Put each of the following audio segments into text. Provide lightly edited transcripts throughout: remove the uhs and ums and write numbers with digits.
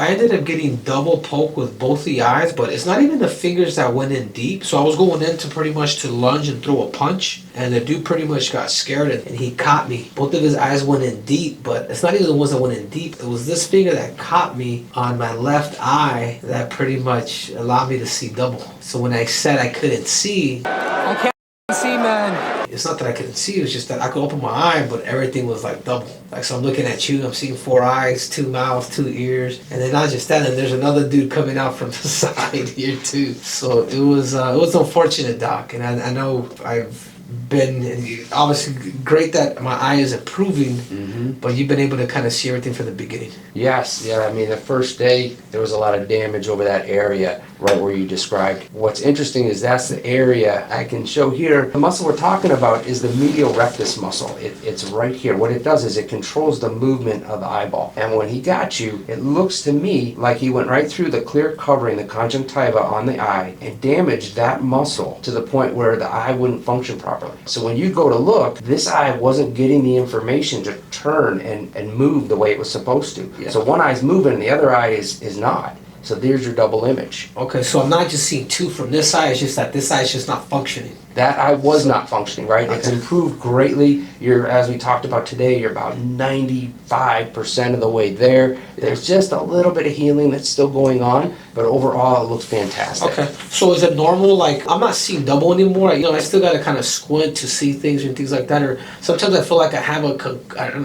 I ended up getting double poke with both the eyes, but it's not even the fingers that went in deep. So I was going in to pretty much to lunge and throw a punch, and the dude pretty much got scared and he caught me. Both of his eyes went in deep, but it's not even the ones that went in deep. It was this finger that caught me on my left eye that pretty much allowed me to see double. So when I said I couldn't see, I can't see, man. it's not that I couldn't see, it was just that I could open my eye, but everything was like double. Like, so I'm looking at you, I'm seeing 4 eyes, 2 mouths, 2 ears, and then not just that, and there's another dude coming out from the side here too. So it was unfortunate, Doc, and I know I've been obviously great that my eye is improving, but you've been able to kind of see everything from the beginning. Yes, yeah, I mean the first day there was a lot of damage over that area right where you described. What's interesting is that's the area I can show here. The muscle we're talking about is the medial rectus muscle. It's right here. What it does is it controls the movement of the eyeball. And when he got you, it looks to me like he went right through the clear covering, the conjunctiva on the eye, and damaged that muscle to the point where the eye wouldn't function properly. So when you go to look, this eye wasn't getting the information to turn and move the way it was supposed to. Yeah. So one eye's moving and the other eye is not. So there's your double image. Okay, so I'm not just seeing 2 from this eye, it's just that this eye is just not functioning. That eye was not functioning, right? Okay. It's improved greatly. You're, as we talked about today, you're about 95% of the way there. There's just a little bit of healing that's still going on, but overall it looks fantastic. Okay, so is it normal, like, I'm not seeing double anymore, I still gotta kind of squint to see things and things like that, or sometimes I feel like I have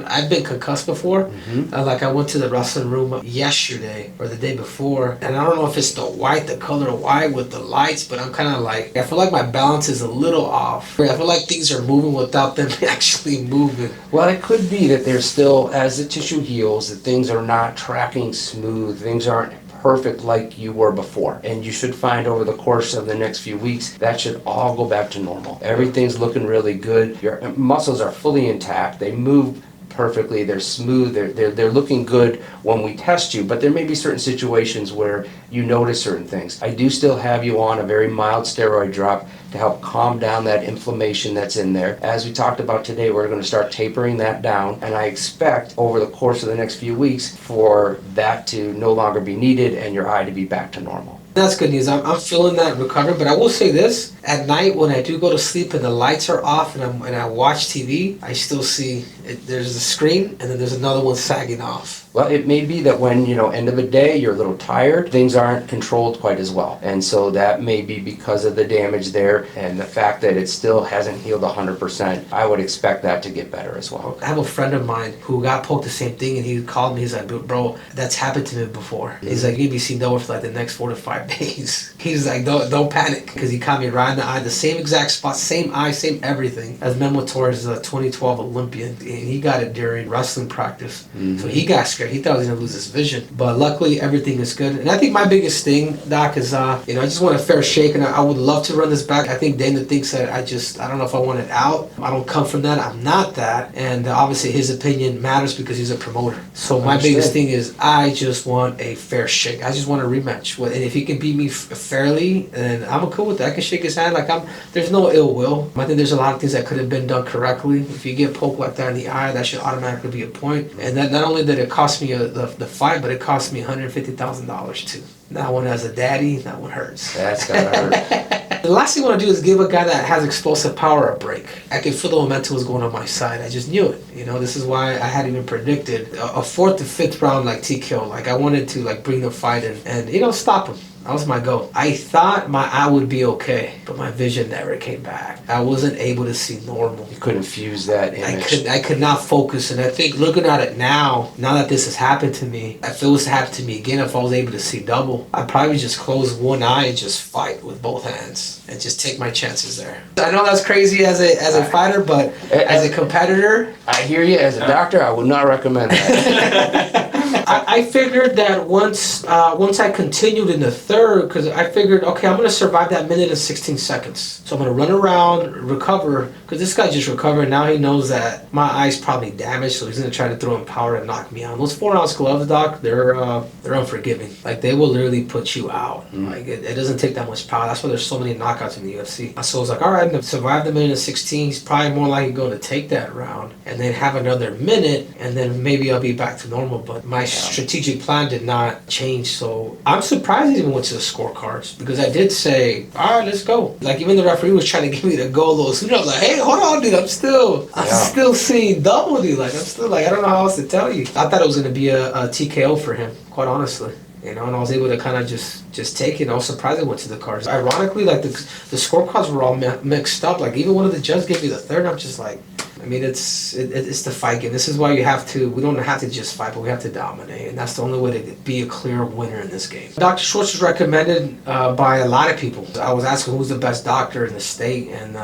I've been concussed before. Like I went to the wrestling room yesterday, or the day before, and I don't know if it's the color white with the lights, but I'm kind of like, I feel like my balance is a little off. I feel like things are moving without them actually moving. Well, it could be that there's still, as the tissue heals, that things are not tracking smooth, things aren't perfect like you were before. And you should find over the course of the next few weeks, that should all go back to normal. Everything's looking really good. Your muscles are fully intact. They move perfectly, they're smooth, they're looking good when we test you, but there may be certain situations where you notice certain things. I do still have you on a very mild steroid drop to help calm down that inflammation that's in there. As we talked about today, we're going to start tapering that down, and I expect over the course of the next few weeks for that to no longer be needed and your eye to be back to normal. That's good news. I'm feeling that recovery, but I will say this: at night when I do go to sleep and the lights are off and I watch TV, I still see there's a screen and then there's another one sagging off. Well, it may be that when, end of the day, you're a little tired, things aren't controlled quite as well. And so that may be because of the damage there and the fact that it still hasn't healed 100%. I would expect that to get better as well. I have a friend of mine who got poked the same thing, and he called me. He's like, bro, that's happened to me before. He's like, you'll be seeing double for like the next 4 to 5 days. He's like, don't panic, because he caught me right in the eye, the same exact spot, same eye, same everything as Memo Torres, a 2012 Olympian. And he got it during wrestling practice. So he got scared. He thought he was going to lose his vision. But luckily, everything is good. And I think my biggest thing, Doc, is, I just want a fair shake, and I would love to run this back. I think Dana thinks that I don't know if I want it out. I don't come from that. I'm not that. And obviously, his opinion matters because he's a promoter. So my biggest thing is I just want a fair shake. I just want a rematch. And if he can beat me fairly, then I'm cool with that. I can shake his hand. There's no ill will. I think there's a lot of things that could have been done correctly. If you get poked like that in the eye, that should automatically be a point. And that not only did it cost me the fight, but it cost me $150,000 too. That one as a daddy, that one hurts. That's gotta hurt. The last thing I want to do is give a guy that has explosive power a break. I can feel the momentum was going on my side. I just knew it. This is why I hadn't even predicted a 4th to 5th round TKO. I wanted to bring the fight in and stop him. That was my goal. I thought my eye would be okay, but my vision never came back. I wasn't able to see normal. You couldn't fuse that image. I could not focus, and I think looking at it now that this has happened to me, if it was to happen to me again, if I was able to see double, I'd probably just close one eye and just fight with both hands and just take my chances there. I know that's crazy as a fighter, but as a competitor, I hear you. As a doctor, I would not recommend that. I figured that once I continued in the 3rd, because I figured, okay, I'm going to survive that minute and 16 seconds. So I'm going to run around, recover, because this guy just recovered. Now he knows that my eye's probably damaged, so he's going to try to throw in power and knock me out. Those 4-ounce gloves, Doc, they're unforgiving. They will literally put you out. It doesn't take that much power. That's why there's so many knockouts in the UFC. So I was like, all right, I'm going to survive the minute and 16. He's probably more likely going to take that round and then have another minute, and then maybe I'll be back to normal. But my strategic plan did not change. So I'm surprised he even went to the scorecards, because I did say, all right, let's go. Like, even the referee was trying to get me to go a little sooner. I was like, hey, hold on, dude, I'm still seeing double, dude. Like, I'm still like, I don't know how else to tell you. I thought it was going to be a TKO for him, quite honestly. You know, and I was able to kind of just take it. And I was surprised I went to the cards. Ironically, like, the scorecards were all mixed up. Like, even one of the judges gave me the third. I'm just like, I mean, it's the fight game. This is why we don't have to just fight, but we have to dominate. And that's the only way to be a clear winner in this game. Dr. Schwartz was recommended by a lot of people. I was asking who's the best doctor in the state, and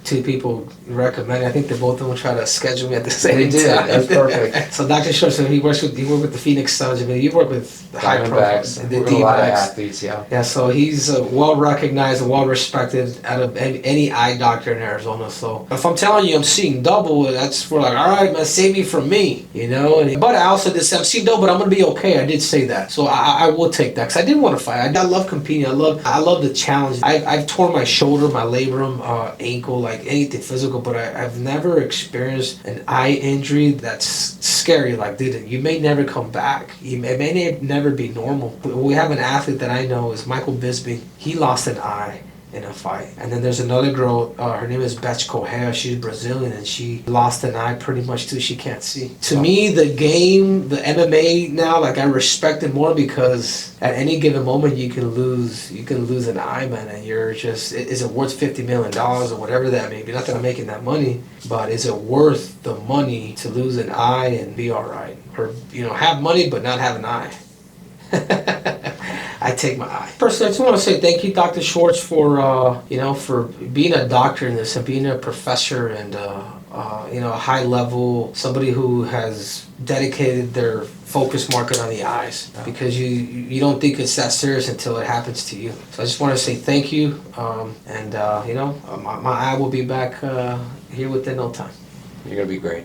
2 people recommended. I think they both of them tried to schedule me at the same time. They did. That's perfect. So Dr. Schwartz, he worked with the Phoenix Suns. I mean, you work with the high profiles, the a lot of athletes, yeah. Yeah, so he's well recognized and well respected out of any eye doctor in Arizona. So if I'm telling you I'm seeing double, that's we're like, all right, man, save me from me, you know. But I also did say I'm seeing double, but I'm gonna be okay. I did say that, so I will take that, because I did want to fight. I love competing. I love the challenge. I've torn my shoulder, my labrum, ankle, like anything physical, but I've never experienced an eye injury that's scary. Like, dude, you may never come back. It may never be normal. We have an athlete that I know is Michael Bisbee. He lost an eye in a fight. And then there's another girl, her name is Beth Correa. She's Brazilian, and she lost an eye pretty much too. She can't see. To me, the game, the MMA now, like, I respect it more, because at any given moment you can lose an eye, man, and you're just, is it worth $50 million or whatever that may be? Not that I'm making that money, but is it worth the money to lose an eye and be all right? Or, you know, have money but not have an eye? I take my eye. First, I just want to say thank you, Dr. Schwartz, for for being a doctor in this, and being a professor, and a high level, somebody who has dedicated their focus market on the eyes, because you don't think it's that serious until it happens to you. So I just want to say thank you, my eye will be back here within no time. You're gonna be great.